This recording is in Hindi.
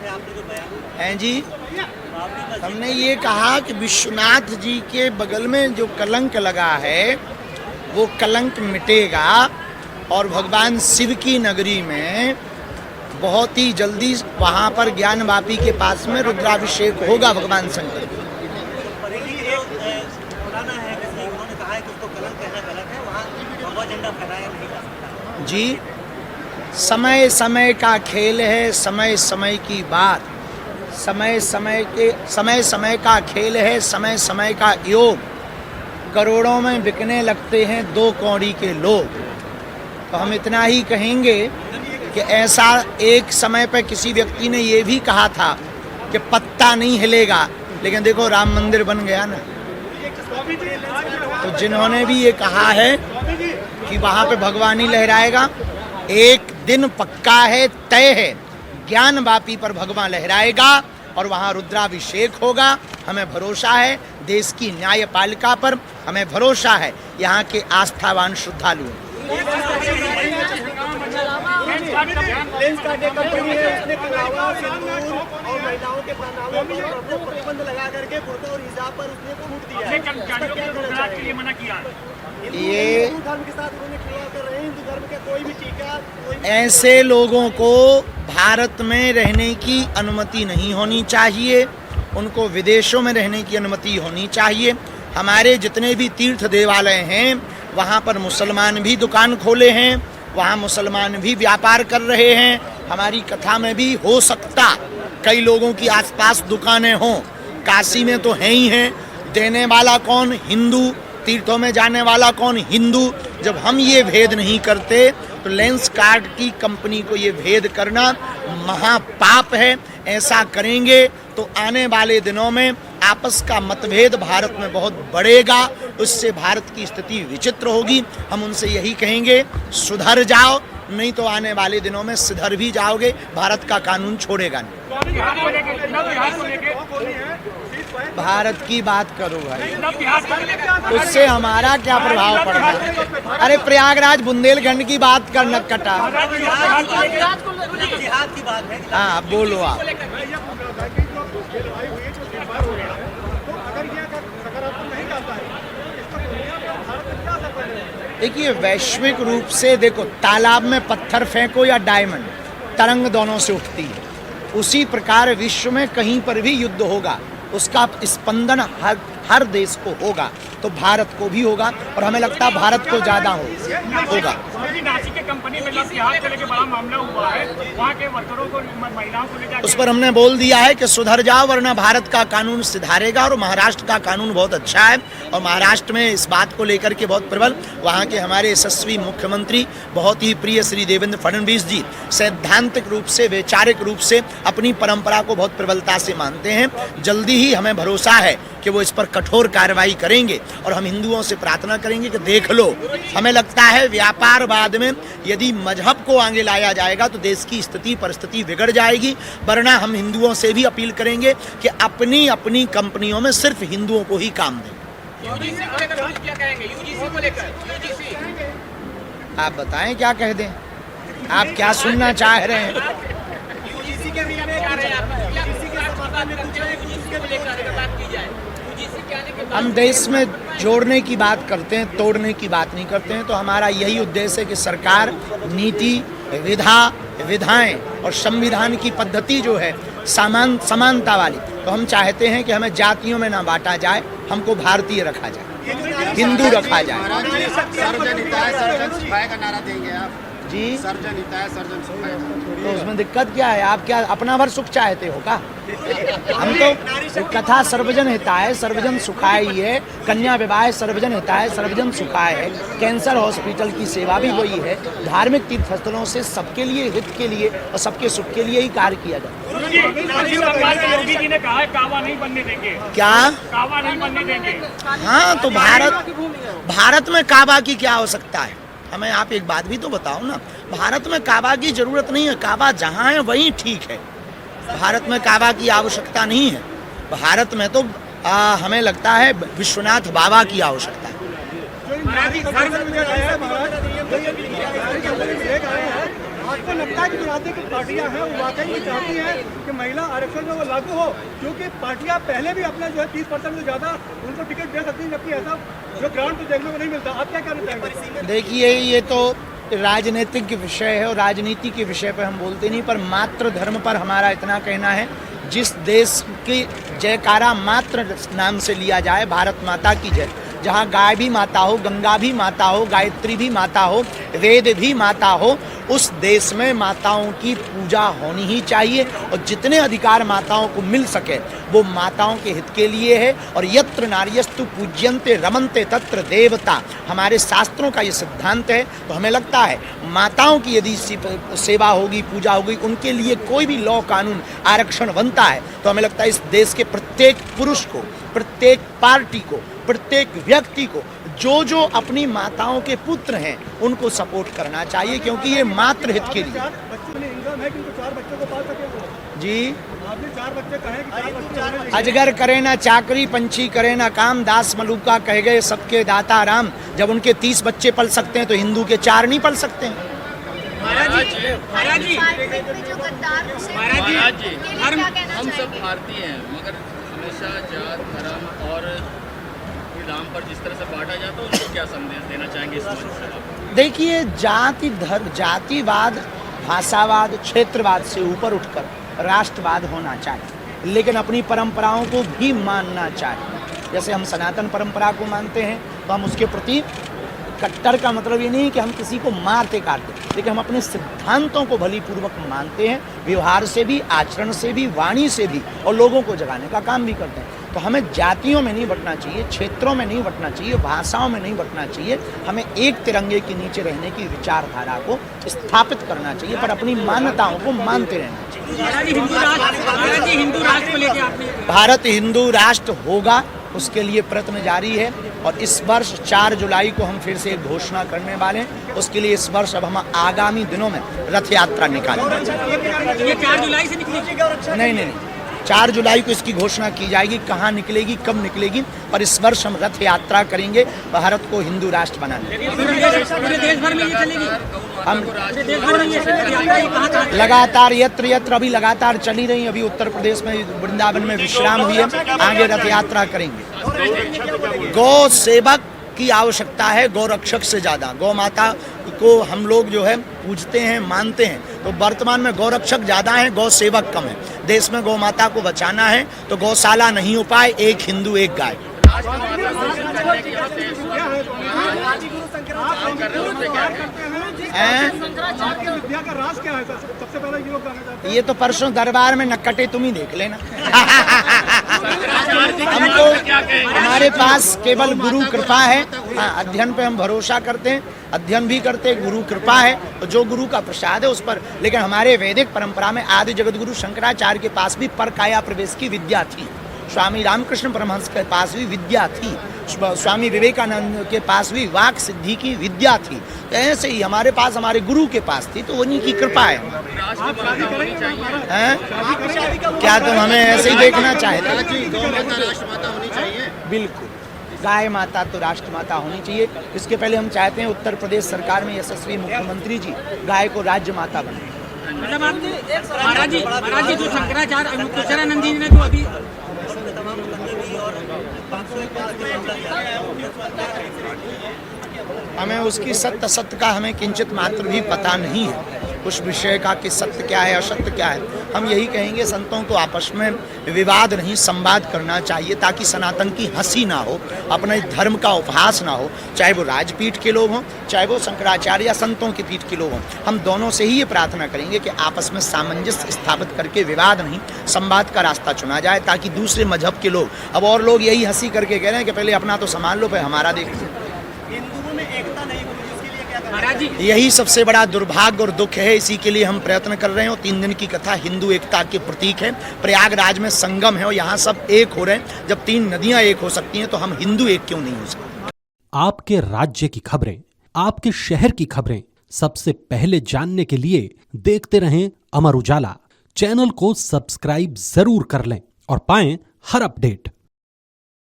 है आपने जो बयान हैं जी, हमने ये कहा कि विश्वनाथ जी के बगल में जो कलंक लगा है वो कलंक मिटेगा और भगवान शिव की नगरी में बहुत ही जल्दी वहाँ पर ज्ञानवापी के पास में रुद्राभिषेक होगा भगवान शंकर का। पुराना है, उन्होंने कहा है कि उसको कलंक कहना गलत है, वहाँ भगवा झंडा फहराया नहीं जा सकता। जी, समय समय का खेल है, समय समय की बात, समय समय का खेल है, समय समय का योग। करोड़ों में बिकने लगते हैं 2 कौड़ी के लोग। तो हम इतना ही कहेंगे कि ऐसा एक समय पर किसी व्यक्ति ने ये भी कहा था कि पत्ता नहीं हिलेगा, लेकिन देखो राम मंदिर बन गया ना। तो जिन्होंने भी ये कहा है कि वहाँ पे भगवानी लहराएगा, एक दिन पक्का है, तय है, ज्ञानवापी पर भगवान लहराएगा और वहाँ रुद्राभिषेक होगा। हमें भरोसा है देश की न्यायपालिका पर, हमें भरोसा है यहाँ के आस्थावान श्रद्धालु। ये ऐसे लोगों को भारत में रहने की अनुमति नहीं होनी चाहिए, उनको विदेशों में रहने की अनुमति होनी चाहिए। हमारे जितने भी तीर्थ देवालय हैं वहाँ पर मुसलमान भी दुकान खोले हैं, वहाँ मुसलमान भी व्यापार कर रहे हैं। हमारी कथा में भी हो सकता कई लोगों की आसपास दुकानें हों, काशी में तो हैं ही हैं। देने वाला कौन? हिंदू। तीर्थों में जाने वाला कौन? हिंदू। जब हम ये भेद नहीं करते तो लेंस कार्ड की कंपनी को ये भेद करना महापाप है। ऐसा करेंगे तो आने वाले दिनों में आपस का मतभेद भारत में बहुत बढ़ेगा, उससे भारत की स्थिति विचित्र होगी। हम उनसे यही कहेंगे सुधर जाओ, नहीं तो आने वाले दिनों में सिधर भी जाओगे, भारत का कानून छोड़ेगा नहीं। भारत की बात करो भाई, उससे हमारा क्या प्रभाव पड़ता है? अरे प्रयागराज बुंदेलखंड की बात करना कटा। हाँ बोलो आप। देखिए वैश्विक रूप से देखो, तालाब में पत्थर फेंको या डायमंड, तरंग दोनों से उठती है। उसी प्रकार विश्व में कहीं पर भी युद्ध होगा, उसका स्पंदन हर देश को होगा, तो भारत को भी होगा और हमें लगता है भारत को ज़्यादा होगा। उस पर हमने बोल दिया है कि सुधर जाओ वरना भारत का कानून सुधारेगा। और महाराष्ट्र का कानून बहुत अच्छा है और महाराष्ट्र में इस बात को लेकर के बहुत प्रबल, वहाँ के हमारे यशस्वी मुख्यमंत्री बहुत ही प्रिय श्री देवेंद्र फडणवीस जी सैद्धांतिक रूप से, वैचारिक रूप से अपनी परंपरा को बहुत प्रबलता से मानते हैं। जल्दी ही हमें भरोसा है कि वो इस पर कठोर कार्रवाई करेंगे और हम हिंदुओं से प्रार्थना करेंगे कि देख लो, हमें लगता है व्यापारवाद में यदि मजहब को आगे लाया जाएगा तो देश की स्थिति परिस्थिति बिगड़ जाएगी। वरना हम हिंदुओं से भी अपील करेंगे कि अपनी अपनी कंपनियों में सिर्फ हिंदुओं को ही काम दें। आप बताएं क्या कह दें, आप क्या सुनना चाह रहे हैं? हम देश में जोड़ने की बात करते हैं, तोड़ने की बात नहीं करते हैं। तो हमारा यही उद्देश्य है कि सरकार नीति, विधाएं और संविधान की पद्धति जो है समानता वाली, तो हम चाहते हैं कि हमें जातियों में ना बांटा जाए, हमको भारतीय रखा जाए, हिंदू रखा जाए। सर्वजन हिताय सर्वजन सुखाय का नारा देंगे आप जी? सर्वजन हिताय सर्वजन सुखाय। तो उसमें दिक्कत क्या है? आप क्या अपना भर सुख चाहते हो का? हम तो कथा सर्वजन हिताय सर्वजन सुखाय ही है, कन्या विवाह सर्वजन हिताय सर्वजन सुखाय है, कैंसर हॉस्पिटल की सेवा भी वही है। धार्मिक तीर्थ स्थलों से सबके लिए, हित के लिए और सबके सुख के लिए ही कार्य किया जाए। योगी जी ने कहा है कावा नहीं बनने देंगे। क्या कावा नहीं बनने देंगे? हाँ, तो भारत में काबा की क्या आवश्यकता है? हमें आप एक बात भी तो बताओ ना, भारत में काबा की जरूरत नहीं है। काबा जहाँ है वहीं ठीक है, भारत में काबा की आवश्यकता नहीं है। भारत में तो हमें लगता है विश्वनाथ बाबा की आवश्यकता है। आपको लगता है कि जो राजनीतिक पार्टियां हैं वो वाकई में चाहती हैं कि महिला आरक्षण जो वो लागू हो, क्योंकि पार्टियां पहले भी अपना जो है 30% से ज़्यादा उनको टिकट दे सकती हैं, जबकि ऐसा जो ग्राउंड पर देखने को नहीं मिलता। आप क्या कहना चाहेंगे? देखिए, ये तो राजनीतिक विषय है और राजनीति के विषय पर हम बोलते नहीं, पर मातृ धर्म पर हमारा इतना कहना है, जिस देश की जयकारा मातृ नाम से लिया जाए, भारत माता की जय, जहाँ गाय भी माता हो, गंगा भी माता हो, गायत्री भी माता हो, वेद भी माता हो, उस देश में माताओं की पूजा होनी ही चाहिए और जितने अधिकार माताओं को मिल सके वो माताओं के हित के लिए है। और यत्र नार्यस्तु पूज्यन्ते रमन्ते तत्र देवता, हमारे शास्त्रों का ये सिद्धांत है। तो हमें लगता है माताओं की यदि सेवा होगी, पूजा होगी, उनके लिए कोई भी लॉ कानून आरक्षण बनता है, तो हमें लगता है इस देश के प्रत्येक पुरुष को, प्रत्येक पार्टी को, प्रत्येक व्यक्ति को जो अपनी माताओं के पुत्र हैं उनको सपोर्ट करना चाहिए, क्योंकि ये मातृ हित के लिए। बच्चों में इनकम है कि उनको 4 बच्चों को पाल सके जी, आपने 4 बच्चे कहे कि 4 बच्चे होने चाहिए। अजगर करे ना चाकरी, पंछी करे ना काम, दास मलूका कह गए सबके दाता राम। जब उनके 30 बच्चे पल सकते हैं तो हिंदू के 4 नहीं पल सकते हैं। महाराज जी, हम सब भारतीय हैं, मगर हमेशा जात धर्म और नाम पर जिस तरह से बांटा जाता है, उनको क्या संदेश देना चाहेंगे इस मंच से? देखिए, जाति धर्म, जातिवाद, भाषावाद, क्षेत्रवाद से ऊपर उठकर राष्ट्रवाद होना चाहिए, लेकिन अपनी परंपराओं को भी मानना चाहिए। जैसे हम सनातन परंपरा को मानते हैं तो हम उसके प्रति कट्टर का मतलब ये नहीं कि हम किसी को मारते काटते, लेकिन हम अपने सिद्धांतों को भली पूर्वक मानते हैं, व्यवहार से भी, आचरण से भी, वाणी से भी, और लोगों को जगाने का काम भी करते हैं। तो हमें जातियों में नहीं बंटना चाहिए, क्षेत्रों में नहीं बंटना चाहिए, भाषाओं में नहीं बंटना चाहिए। हमें एक तिरंगे के नीचे रहने की विचारधारा को स्थापित करना चाहिए, पर अपनी मान्यताओं को मानते रहना चाहिए। हिंदू राष्ट्र को लेकर आपने भारत हिंदू राष्ट्र होगा, उसके लिए प्रयत्न जारी है। और इस वर्ष 4 जुलाई को हम फिर से एक घोषणा करने वाले हैं। उसके लिए इस वर्ष अब हम आगामी दिनों में रथ यात्रा निकालेंगे। ये 4 जुलाई से निकलेगी? नहीं, 4 जुलाई को इसकी घोषणा की जाएगी, कहाँ निकलेगी, कब निकलेगी। और इस वर्ष हम रथ यात्रा करेंगे भारत को हिंदू राष्ट्र बनाने। पूरे देश भर में ये चलेगी? हम देश भर में ये लगातार यत्र यत्र अभी लगातार चली रही। अभी उत्तर प्रदेश में वृंदावन में विश्राम हुई है, आगे रथ यात्रा करेंगे। गौ सेवक की आवश्यकता है, गौ रक्षक से ज़्यादा। गौ माता को हम लोग जो है पूजते हैं, मानते हैं, तो वर्तमान में गौ रक्षक ज़्यादा है, गौ सेवक कम है। देश में गौ माता को बचाना है तो गौशाला नहीं हो पाए, एक हिंदू एक गाय। विद्या का राज क्या है? सबसे पहले ये लोग जानना चाहते हैं। ये तो परसों दरबार में नक्कटे तुम ही देख लेना। हमको हमारे पास केवल गुरु कृपा है। हाँ, अध्ययन पे हम भरोसा करते हैं, अध्ययन भी करते हैं, गुरु कृपा है, तो जो गुरु का प्रसाद है उस पर। लेकिन हमारे वैदिक परंपरा में आदि जगत गुरु शंकराचार्य के पास भी परकाया प्रवेश की विद्या थी, स्वामी रामकृष्ण परमहंस के पास भी विद्या थी, स्वामी विवेकानंद के पास भी वाक सिद्धि की विद्या थी। तो ऐसे ही हमारे पास, हमारे गुरु के पास थी, तो उन्हीं की कृपा है। क्या तुम हमें ऐसे ही देखना चाहते? गौ माता राष्ट्रमाता होनी चाहिए। बिल्कुल, गाय माता तो राष्ट्रमाता होनी चाहिए। इसके पहले हम चाहते हैं उत्तर प्रदेश सरकार में यशस्वी मुख्यमंत्री जी गाय को राज्य माता बनाए। मतलब आपने महाराज जी जो शंकराचार्य अनुकुचरानंद जी ने जो अभी हमें उसकी सत्य असत्य का हमें किंचित मात्र भी पता नहीं है, उस विषय का कि सत्य क्या है असत्य क्या है। हम यही कहेंगे, संतों को आपस में विवाद नहीं, संवाद करना चाहिए, ताकि सनातन की हंसी ना हो, अपने धर्म का उपहास ना हो, चाहे वो राजपीठ के लोग हों, चाहे वो शंकराचार्य या संतों के पीठ के लोग हों। हम दोनों से ही ये प्रार्थना करेंगे कि आपस में सामंजस्य स्थापित करके विवाद नहीं, संवाद का रास्ता चुना जाए, ताकि दूसरे मजहब के लोग, अब और लोग यही हंसी करके कह रहे हैं कि पहले अपना तो संभाल लो, फिर हमारा देख लो। हिंदुओं में एकता नहीं होगी, इसके लिए क्या करना? महाराज जी यही सबसे बड़ा दुर्भाग्य और दुख है, इसी के लिए हम प्रयत्न कर रहे हैं। और 3 दिन की कथा हिंदू एकता के प्रतीक है। प्रयागराज में संगम है और यहाँ सब एक हो रहे हैं। जब 3 नदियाँ एक हो सकती हैं तो हम हिंदू एक क्यों नहीं हो सकते? आपके राज्य की खबरें, आपके शहर की खबरें सबसे पहले जानने के लिए देखते रहें अमर उजाला। चैनल को सब्सक्राइब जरूर कर लें और पाएं हर अपडेट।